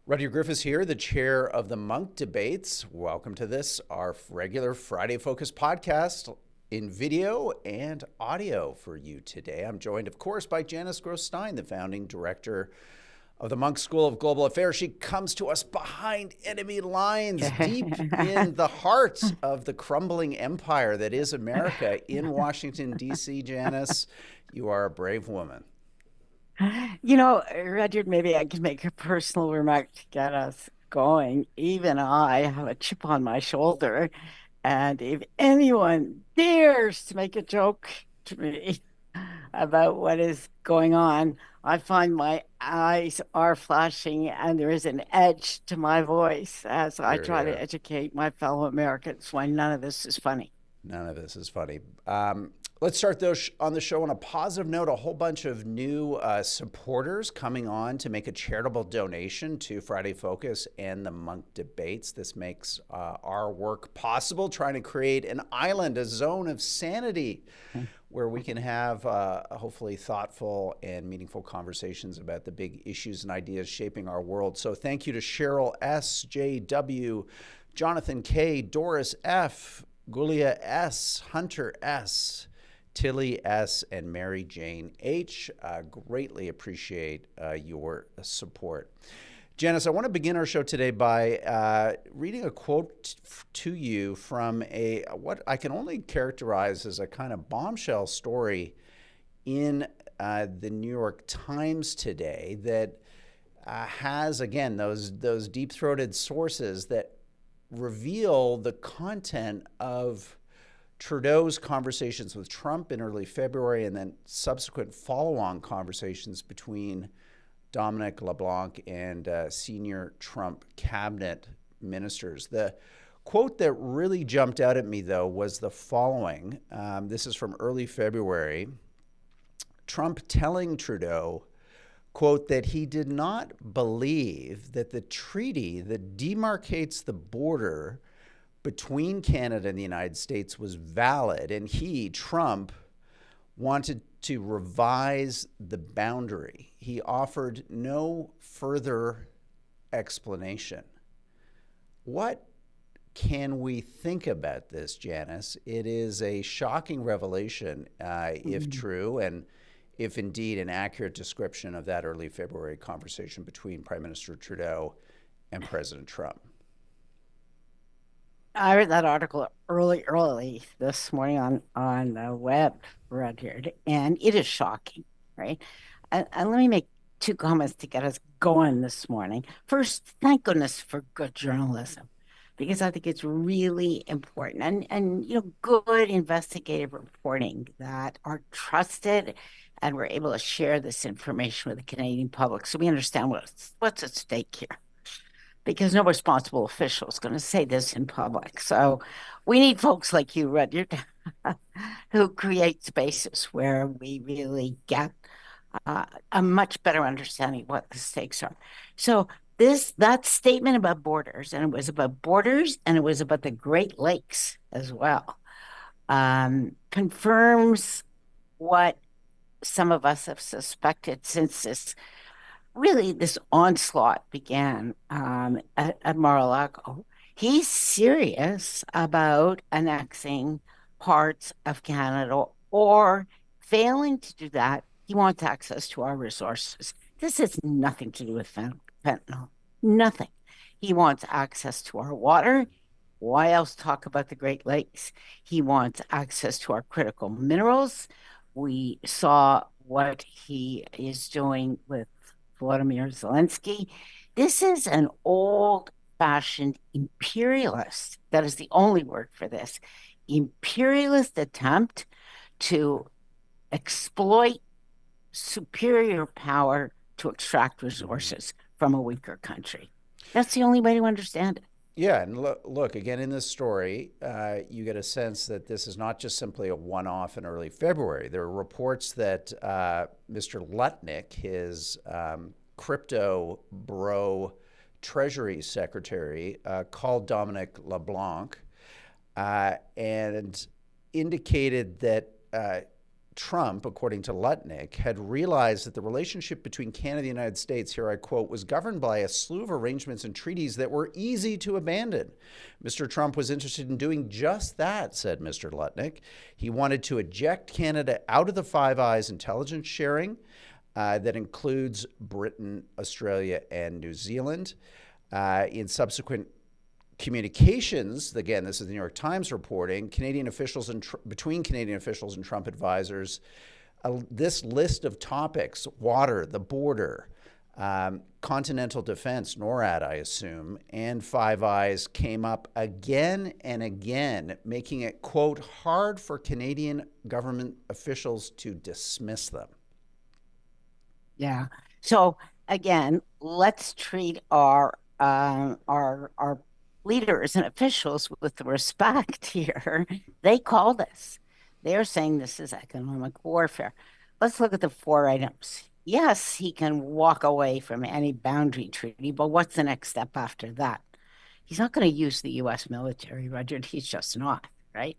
Rudyard Griffiths here, the chair of the Munk Debates. Welcome to this, our regular Friday-focused podcast in video and audio for you today. I'm joined, of course, by Janice Gross Stein, the founding director of the Munk School of Global Affairs. She comes to us behind enemy lines, deep in the heart of the crumbling empire that is America in Washington, D.C. Janice, you are a brave woman. You know, Rudyard, maybe I can make a personal remark to get us going. Even I have a chip on my shoulder, and if anyone dares to make a joke to me about what is going on, I find my eyes are flashing and there is an edge to my voice as I Here, try here. to educate my fellow Americans why none of this is funny. None of this is funny. Let's start on the show on a positive note. A whole bunch of new supporters coming on to make a charitable donation to Friday Focus and the Munk Debates. This makes our work possible, trying to create an island, a zone of sanity where we can have hopefully thoughtful and meaningful conversations about the big issues and ideas shaping our world. So thank you to Cheryl S., J.W., Jonathan K., Doris F., Gulia S., Hunter S., Tilly S., and Mary Jane H. Greatly appreciate your support. Janice, I want to begin our show today by reading a quote to you from what I can only characterize as a kind of bombshell story in the New York Times today that has, again, those deep-throated sources that reveal the content of Trudeau's conversations with Trump in early February and then subsequent follow-on conversations between Dominic LeBlanc and senior Trump cabinet ministers. The quote that really jumped out at me, though, was the following. This is from early February. Trump telling Trudeau, quote, that he did not believe that the treaty that demarcates the border between Canada and the United States was valid, and he, Trump, wanted to revise the boundary. He offered no further explanation. What can we think about this, Janice? It is a shocking revelation, if true, and if indeed an accurate description of that early February conversation between Prime Minister Trudeau and President Trump. I read that article early this morning on the web, Rudyard, and it is shocking, right? And let me make two comments to get us going this morning. First, thank goodness for good journalism, because I think it's really important and good investigative reporting that are trusted, and we're able to share this information with the Canadian public so we understand what's at stake here, because no responsible official is going to say this in public. So we need folks like you, Rudyard, who create spaces where we really get a much better understanding of what the stakes are. So that statement about borders, and it was about borders, and it was about the Great Lakes as well, confirms what some of us have suspected since this onslaught began at Mar-a-Lago. He's serious about annexing parts of Canada, or failing to do that, he wants access to our resources. This has nothing to do with fentanyl, nothing. He wants access to our water. Why else talk about the Great Lakes? He wants access to our critical minerals. We saw what he is doing with Volodymyr Zelensky. This is an old-fashioned imperialist, that is the only word for this, imperialist attempt to exploit superior power to extract resources from a weaker country. That's the only way to understand it. Yeah, and look, again, in this story, you get a sense that this is not just simply a one-off in early February. There are reports that Mr. Lutnick, his crypto bro Treasury Secretary, called Dominic LeBlanc and indicated that Trump, according to Lutnick, had realized that the relationship between Canada and the United States, here I quote, was governed by a slew of arrangements and treaties that were easy to abandon. Mr. Trump was interested in doing just that, said Mr. Lutnick. He wanted to eject Canada out of the Five Eyes intelligence sharing that includes Britain, Australia, and New Zealand. In subsequent communications, again, this is the New York Times reporting, between Canadian officials and Trump advisors, this list of topics, water, the border, continental defense, NORAD, I assume, and Five Eyes came up again and again, making it, quote, hard for Canadian government officials to dismiss them. Yeah. So again, let's treat our leaders and officials with respect here. They called us. They're saying this is economic warfare. Let's look at the 4 items. Yes, he can walk away from any boundary treaty, but what's the next step after that? He's not going to use the U.S. military, Rudyard. He's just not, right?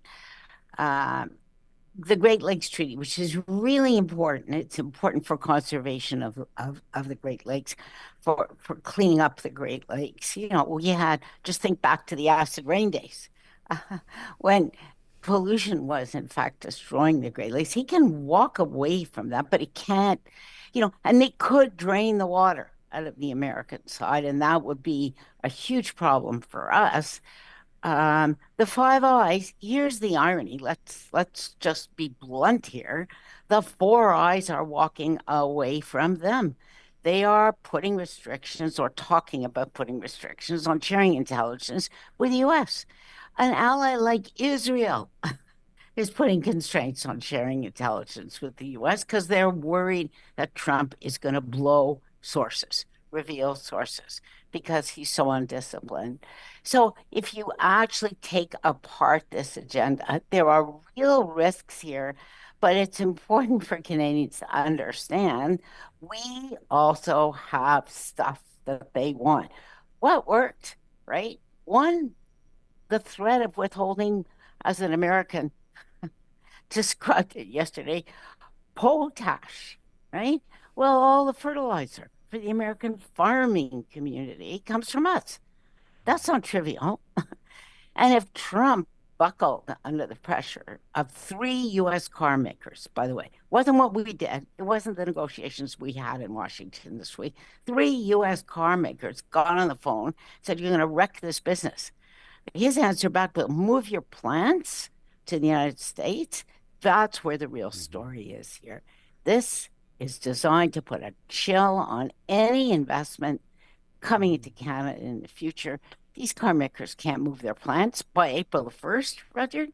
The Great Lakes Treaty, which is really important. It's important for conservation of the Great Lakes, for cleaning up the Great Lakes. You know, we had, just think back to the acid rain days when pollution was, in fact, destroying the Great Lakes. He can walk away from that, but he can't, you know, and they could drain the water out of the American side, and that would be a huge problem for us. The Five Eyes, here's the irony. Let's just be blunt here. The 4 Eyes are walking away from them. They are putting restrictions or talking about putting restrictions on sharing intelligence with the US. An ally like Israel is putting constraints on sharing intelligence with the US because they're worried that Trump is going to blow sources, reveal sources, because he's so undisciplined. So if you actually take apart this agenda, there are real risks here, but it's important for Canadians to understand we also have stuff that they want. What worked, right? One, the threat of withholding as an American, described it yesterday, potash, right? Well, all the fertilizer for the American farming community comes from us. That's not trivial. And if Trump buckled under the pressure of 3 U.S. car makers, by the way, wasn't what we did. It wasn't the negotiations we had in Washington this week. 3 U.S. car makers got on the phone, said, you're going to wreck this business. His answer back, but move your plants to the United States. That's where the real story is here. This is designed to put a chill on any investment coming into Canada in the future. These car makers can't move their plants by April the 1st, Rudyard,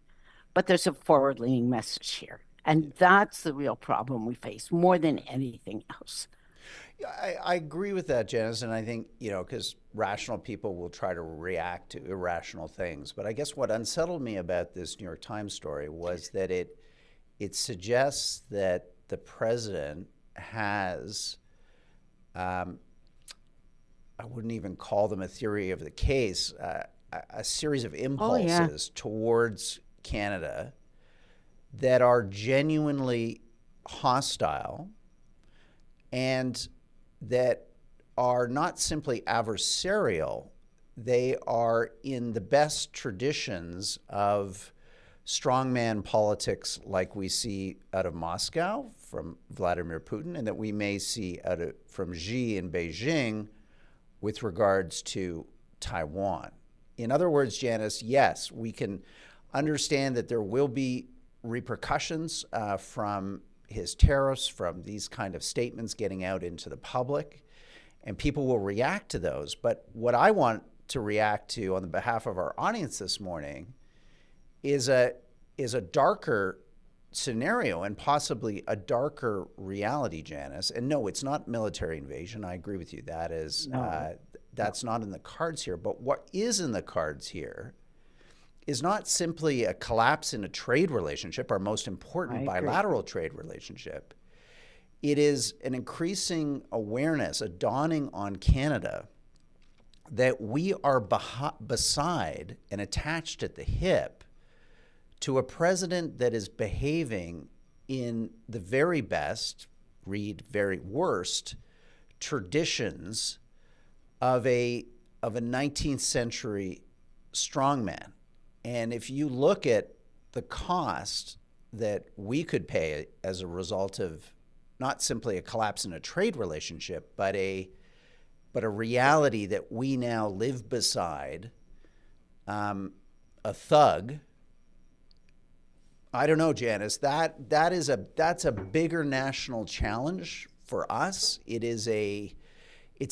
but there's a forward-leaning message here. And that's the real problem we face more than anything else. I agree with that, Janice, and I think, you know, because rational people will try to react to irrational things. But I guess what unsettled me about this New York Times story was that it suggests that the president has, I wouldn't even call them a theory of the case, a series of impulses towards Canada that are genuinely hostile and that are not simply adversarial. They are in the best traditions of strongman politics like we see out of Moscow from Vladimir Putin and that we may see from Xi in Beijing with regards to Taiwan. In other words, Janice, yes, we can understand that there will be repercussions from his tariffs, from these kind of statements getting out into the public, and people will react to those. But what I want to react to on the behalf of our audience this morning is a darker scenario and possibly a darker reality, Janice. And no, it's not military invasion. I agree with you. That is that's not in the cards here. But what is in the cards here is not simply a collapse in a trade relationship, our most important bilateral trade relationship. It is an increasing awareness, a dawning on Canada that we are beside and attached at the hip to a president that is behaving in the very best, read very worst, traditions of a 19th century strongman. And if you look at the cost that we could pay as a result of not simply a collapse in a trade relationship, but a reality that we now live beside a thug. I don't know, Janice. That's a bigger national challenge for us. It's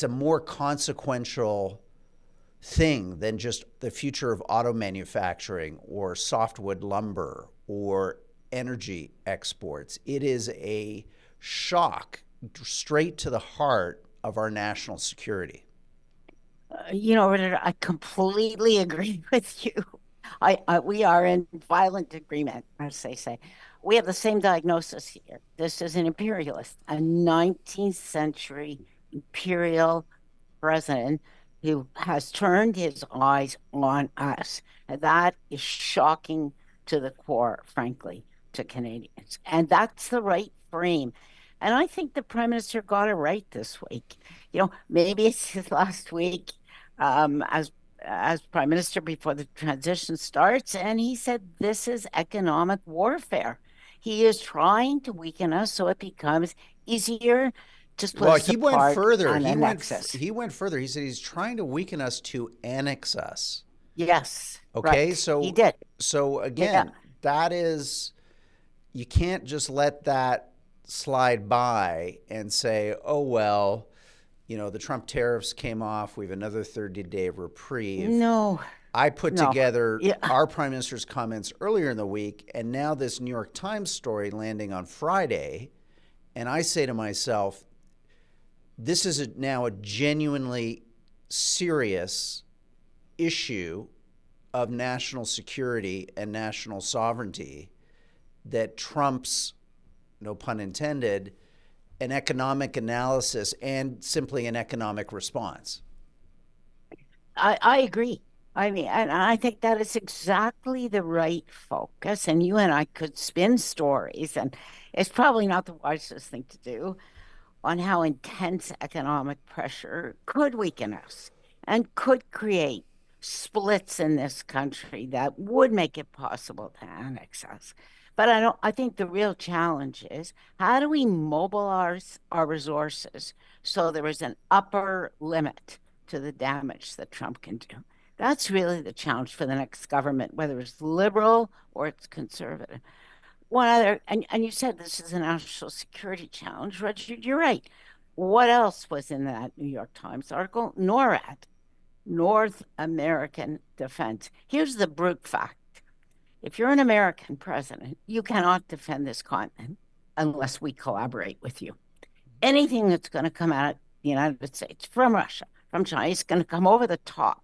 a more consequential thing than just the future of auto manufacturing or softwood lumber or energy exports. It is a shock straight to the heart of our national security. Richard, I completely agree with you. We are in violent agreement, as they say. We have the same diagnosis here. This is an imperialist, a 19th century imperial president who has turned his eyes on us. And that is shocking to the core, frankly, to Canadians. And that's the right frame. And I think the Prime Minister got it right this week. Maybe it's his last week as Prime Minister before the transition starts, and he said this is economic warfare. He is trying to weaken us so it becomes easier to split us he went apart further. and annex us. He went further. He said he's trying to weaken us to annex us. Yes. Okay, right. so he did. So again, that is, you can't just let that slide by and say, oh, well, the Trump tariffs came off. We have another 30-day reprieve. No. I put together our Prime Minister's comments earlier in the week, and now this New York Times story landing on Friday, and I say to myself, this is now a genuinely serious issue of national security and national sovereignty that trumps, no pun intended, an economic analysis and simply an economic response. I agree. I mean, and I think that is exactly the right focus. And you and I could spin stories, and it's probably not the wisest thing to do, on how intense economic pressure could weaken us and could create splits in this country that would make it possible to annex us. But I think the real challenge is, how do we mobilize our resources so there is an upper limit to the damage that Trump can do? That's really the challenge for the next government, whether it's liberal or it's conservative. One other, and you said this is a national security challenge, Rudyard, you're right. What else was in that New York Times article? NORAD, North American Defense. Here's the brute fact. If you're an American president, you cannot defend this continent unless we collaborate with you. Anything that's going to come out of the United States from Russia, from China, is going to come over the top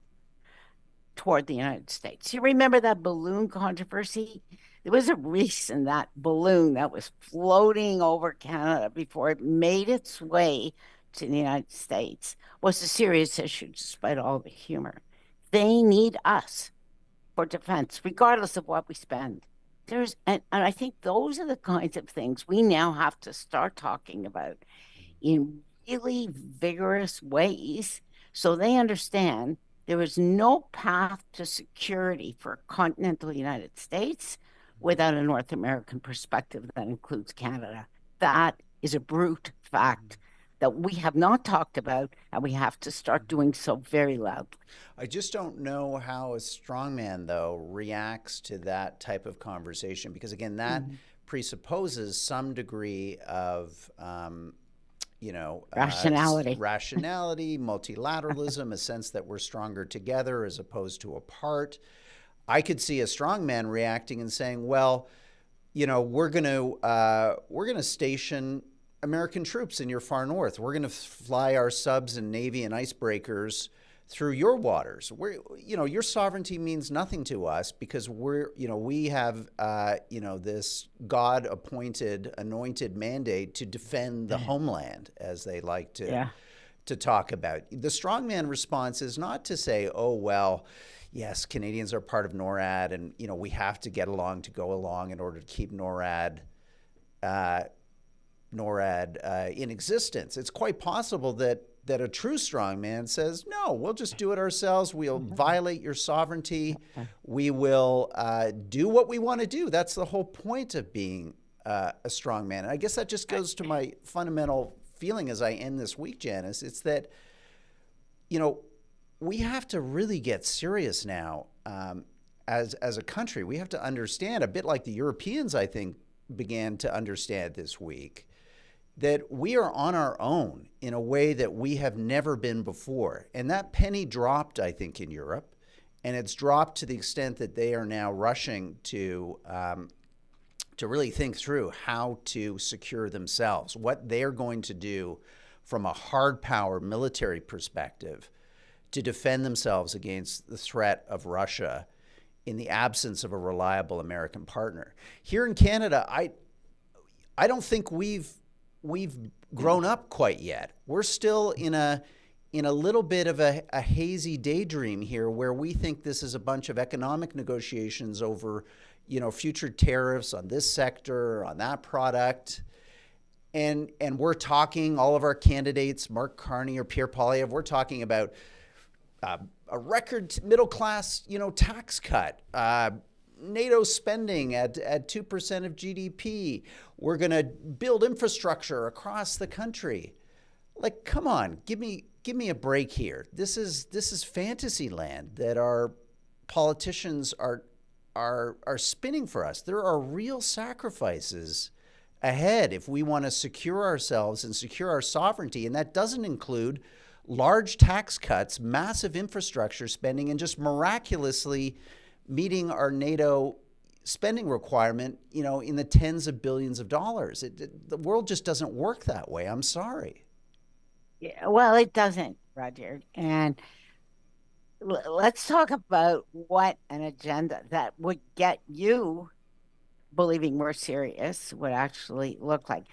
toward the United States. You remember that balloon controversy? There was a reason that balloon that was floating over Canada before it made its way to the United States was a serious issue, despite all the humor. They need us for defense, regardless of what we spend. And I think those are the kinds of things we now have to start talking about in really vigorous ways so they understand there is no path to security for continental United States without a North American perspective that includes Canada. That is a brute fact that we have not talked about, and we have to start doing so very loudly. I just don't know how a strongman, though, reacts to that type of conversation, because, again, that presupposes some degree of, rationality, multilateralism, a sense that we're stronger together as opposed to apart. I could see a strongman reacting and saying, well, we're going to station American troops in your far north. We're going to fly our subs and Navy and icebreakers through your waters. Your sovereignty means nothing to us because we have, this God-appointed, anointed mandate to defend the homeland, as they like to talk about. The strongman response is not to say, oh, well, yes, Canadians are part of NORAD, and we have to get along to go along in order to keep NORAD NORAD in existence. It's quite possible that a true strongman says, no, we'll just do it ourselves. We'll violate your sovereignty. We will do what we want to do. That's the whole point of being a strongman. And I guess that just goes to my fundamental feeling as I end this week, Janice. It's that, we have to really get serious now as a country. We have to understand, a bit like the Europeans, I think, began to understand this week, that we are on our own in a way that we have never been before. And that penny dropped, I think, in Europe. And it's dropped to the extent that they are now rushing to really think through how to secure themselves, what they're going to do from a hard power military perspective to defend themselves against the threat of Russia in the absence of a reliable American partner. Here in Canada, I don't think we've grown up quite yet. We're still in a little bit of a hazy daydream here, where we think this is a bunch of economic negotiations over, future tariffs on this sector, on that product. And we're talking, all of our candidates, Mark Carney or Pierre Poilievre, we're talking about a record middle class, tax cut, NATO spending at 2% of GDP. We're going to build infrastructure across the country. Like, come on, give me a break here. This is fantasy land that our politicians are spinning for us. There are real sacrifices ahead if we want to secure ourselves and secure our sovereignty, and that doesn't include large tax cuts, massive infrastructure spending, and just miraculously meeting our NATO spending requirement, in the tens of billions of dollars. The world just doesn't work that way. I'm sorry. Yeah, well, it doesn't, Rudyard. And let's talk about what an agenda that would get you believing we're serious would actually look like.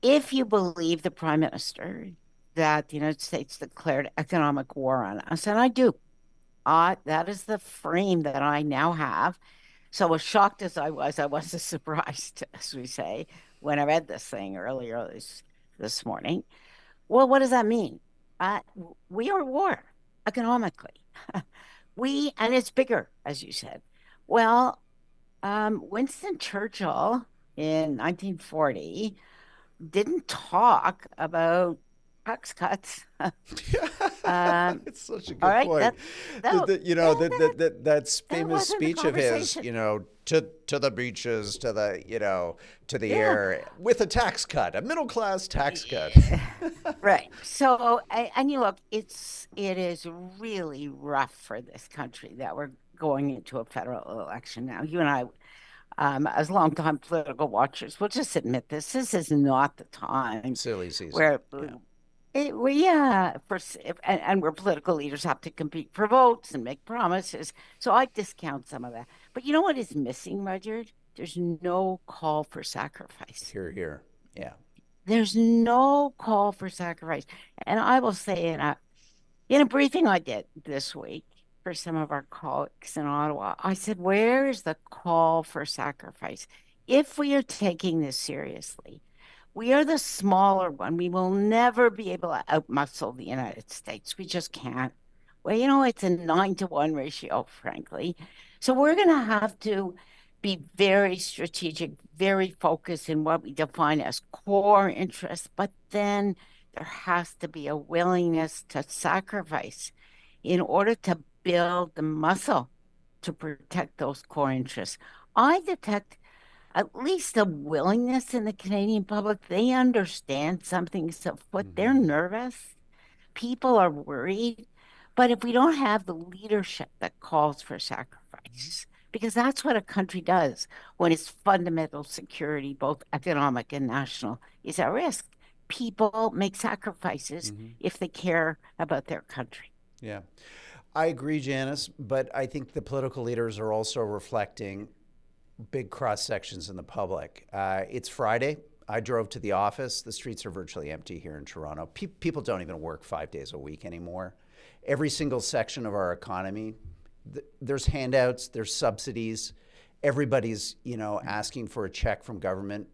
If you believe the Prime Minister that the United States declared economic war on us, and I do, that is the frame that I now have. So as shocked as I wasn't surprised, as we say, when I read this thing earlier this morning. Well, what does that mean? We are at war economically. And it's bigger, as you said. Well, Winston Churchill in 1940 didn't talk about tax cuts. It's such a good point. That famous speech of his, to the beaches, to the air, with a tax cut, a middle class tax cut. Right. So, and you look, it is really rough for this country that we're going into a federal election now. You and I, as longtime political watchers, we'll just admit this. This is not the time. Silly season. Where where political leaders have to compete for votes and make promises. So I discount some of that. But you know what is missing, Rudyard? There's no call for sacrifice. Here. Yeah. There's no call for sacrifice. And I will say in a briefing I did this week for some of our colleagues in Ottawa, I said, where is the call for sacrifice? If we are taking this seriously, we are the smaller one. We will never be able to outmuscle the United States. We just can't. Well, it's a 9-to-1 ratio, frankly. So we're going to have to be very strategic, very focused in what we define as core interests. But then there has to be a willingness to sacrifice in order to build the muscle to protect those core interests. I detect at least a willingness in the Canadian public. They understand something's afoot. They're nervous. People are worried. But if we don't have the leadership that calls for sacrifice, because that's what a country does when its fundamental security, both economic and national, is at risk. People make sacrifices if they care about their country. Yeah. I agree, Janice, but I think the political leaders are also reflecting big cross sections in the public. It's Friday. I drove to the office. The streets are virtually empty here in Toronto. People don't even work 5 days a week anymore. Every single section of our economy, there's handouts, there's subsidies. Everybody's, asking for a check from government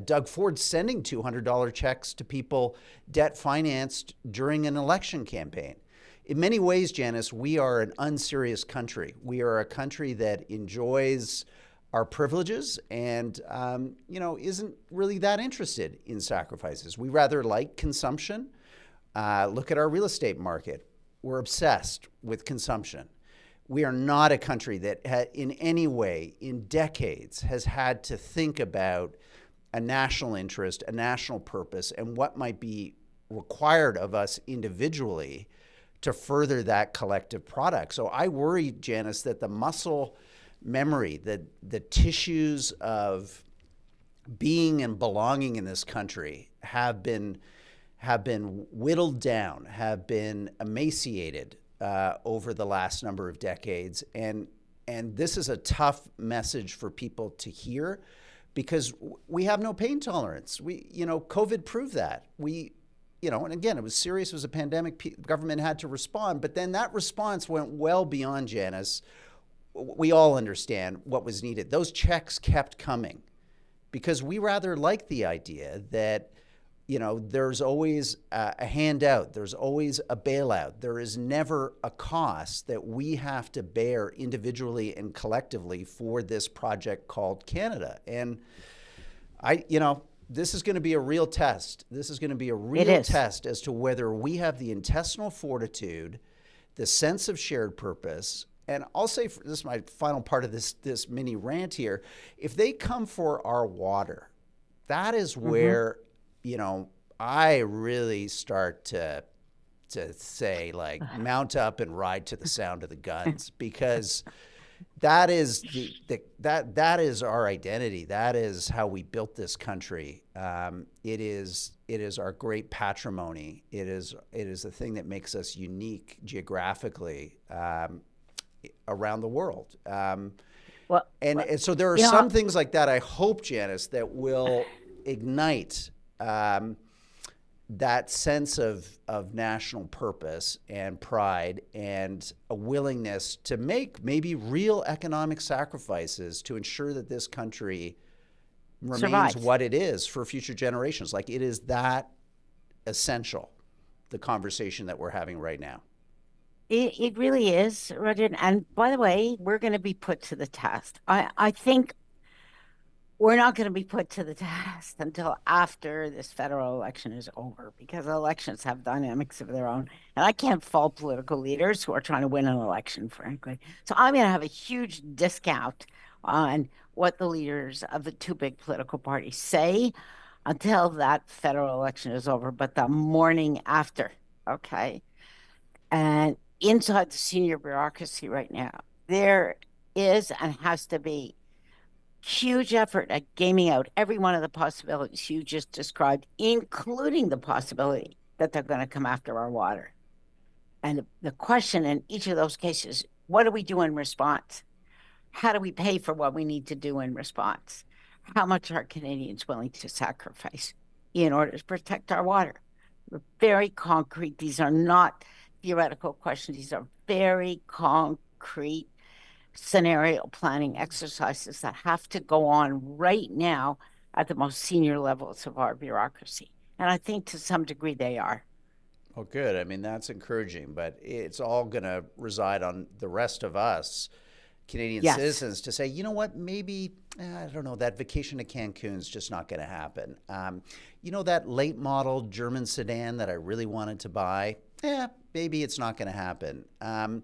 Doug Ford sending $200 checks to people debt financed during an election campaign. In many ways, Janice, we are an unserious country. We are a country that enjoys our privileges and, isn't really that interested in sacrifices. We rather like consumption. Look at our real estate market. We're obsessed with consumption. We are not a country that in any way, in decades, has had to think about a national interest, a national purpose, and what might be required of us individually to further that collective product. So I worry, Janice, that the muscle memory, the tissues of being and belonging in this country have been whittled down, have been emaciated over the last number of decades. And this is a tough message for people to hear because we have no pain tolerance. COVID proved that. And again, it was serious. It was a pandemic. Government had to respond. But then that response went well beyond, Janice. We all understand what was needed. Those checks kept coming because we rather like the idea that, there's always a handout. There's always a bailout. There is never a cost that we have to bear individually and collectively for this project called Canada. And this is going to be a real test. This is going to be a real test as to whether we have the intestinal fortitude, the sense of shared purpose. And I'll say, this is my final part of this mini rant here. If they come for our water, that is where, I really start to say, like, mount up and ride to the sound of the guns, because that is that is our identity. That is how we built this country. It is our great patrimony. It is the thing that makes us unique geographically around the world. And so there are some things like that, I hope, Janice, that will ignite that sense of national purpose and pride and a willingness to make maybe real economic sacrifices to ensure that this country remains what it is for future generations. Like, it is that essential, the conversation that we're having right now. It really is, Rudyard. And by the way, we're going to be put to the test. I think we're not going to be put to the test until after this federal election is over, because elections have dynamics of their own. And I can't fault political leaders who are trying to win an election, frankly. So I'm going to have a huge discount on what the leaders of the two big political parties say until that federal election is over, but the morning after, okay? And inside the senior bureaucracy right now, there is and has to be huge effort at gaming out every one of the possibilities you just described, including the possibility that they're going to come after our water. And the question in each of those cases, what do we do in response? How do we pay for what we need to do in response? How much are Canadians willing to sacrifice in order to protect our water? Very concrete. These are not theoretical questions. These are very concrete scenario planning exercises that have to go on right now at the most senior levels of our bureaucracy. And I think to some degree they are. Well, good. I mean, that's encouraging, but it's all going to reside on the rest of us, Canadian citizens, to say, you know what, maybe, I don't know, that vacation to Cancun is just not going to happen. That late model German sedan that I really wanted to buy, maybe it's not going to happen. That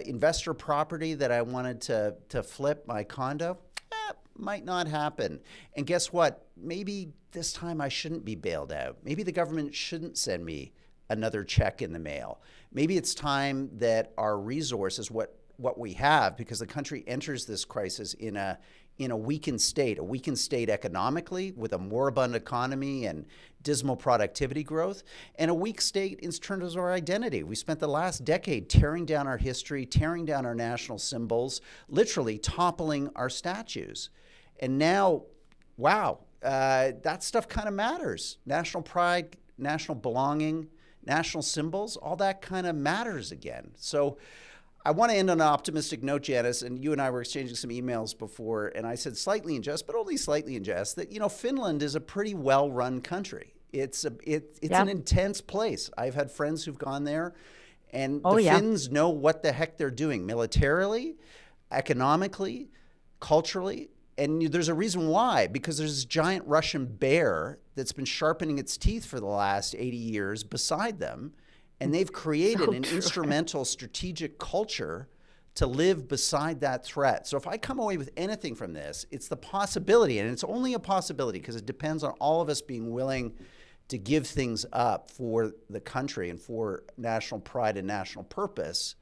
investor property that I wanted to flip, my condo, might not happen. And guess what? Maybe this time I shouldn't be bailed out. Maybe the government shouldn't send me another check in the mail. Maybe it's time that our resources, what we have, because the country enters this crisis in a weakened state economically, with a moribund economy and dismal productivity growth, and a weak state in terms of our identity. We spent the last decade tearing down our history, tearing down our national symbols, literally toppling our statues. And now, that stuff kind of matters. National pride, national belonging, national symbols, all that kind of matters again. So I want to end on an optimistic note, Janice, and you and I were exchanging some emails before, and I said slightly in jest, but only slightly in jest, that, Finland is a pretty well-run country. It's an Yep. intense place. I've had friends who've gone there, and Oh, the yeah. Finns know what the heck they're doing militarily, economically, culturally. And there's a reason why, because there's this giant Russian bear that's been sharpening its teeth for the last 80 years beside them. And they've created So an true. instrumental strategic culture to live beside that threat. So if I come away with anything from this, it's the possibility, and it's only a possibility because it depends on all of us being willing to give things up for the country and for national pride and national purpose.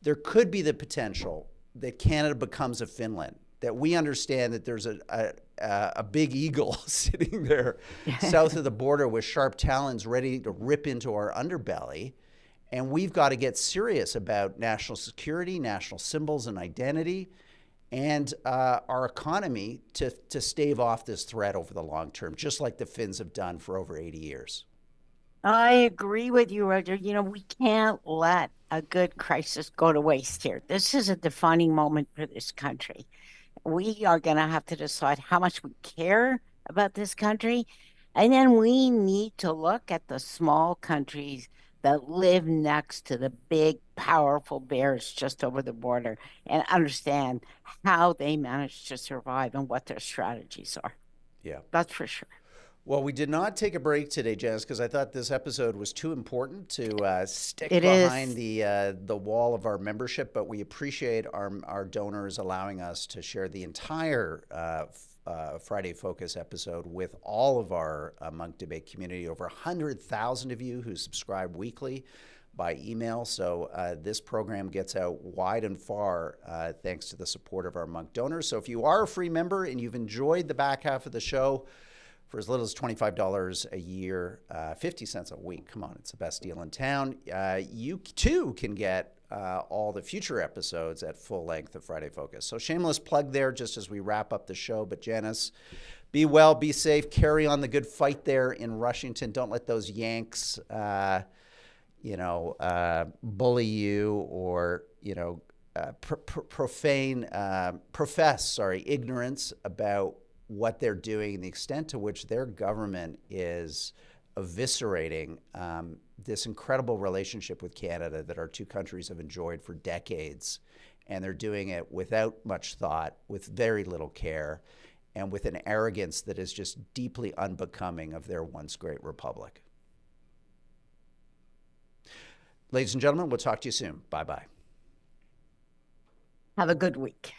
There could be the potential that Canada becomes a Finland, that we understand that there's a big eagle sitting there south of the border with sharp talons ready to rip into our underbelly. And we've got to get serious about national security, national symbols and identity, and our economy to stave off this threat over the long term, just like the Finns have done for over 80 years. I agree with you, Roger. We can't let a good crisis go to waste here. This is a defining moment for this country. We are going to have to decide how much we care about this country. And then we need to look at the small countries that live next to the big, powerful bears just over the border and understand how they manage to survive and what their strategies are. Yeah. That's for sure. Well, we did not take a break today, Janice, because I thought this episode was too important to stick It behind is. the wall of our membership. But we appreciate our donors allowing us to share the entire Friday Focus episode with all of our Munk Debate community. Over 100,000 of you who subscribe weekly by email. So this program gets out wide and far thanks to the support of our Munk donors. So if you are a free member and you've enjoyed the back half of the show, for as little as $25 a year, 50 cents a week. Come on, it's the best deal in town. You too can get all the future episodes at full length of Friday Focus. So shameless plug there just as we wrap up the show. But Janice, be well, be safe, carry on the good fight there in Rushington. Don't let those Yanks, bully you or, profess ignorance about what they're doing and the extent to which their government is eviscerating this incredible relationship with Canada that our two countries have enjoyed for decades. And they're doing it without much thought, with very little care, and with an arrogance that is just deeply unbecoming of their once great republic. Ladies and gentlemen, we'll talk to you soon. Bye-bye. Have a good week.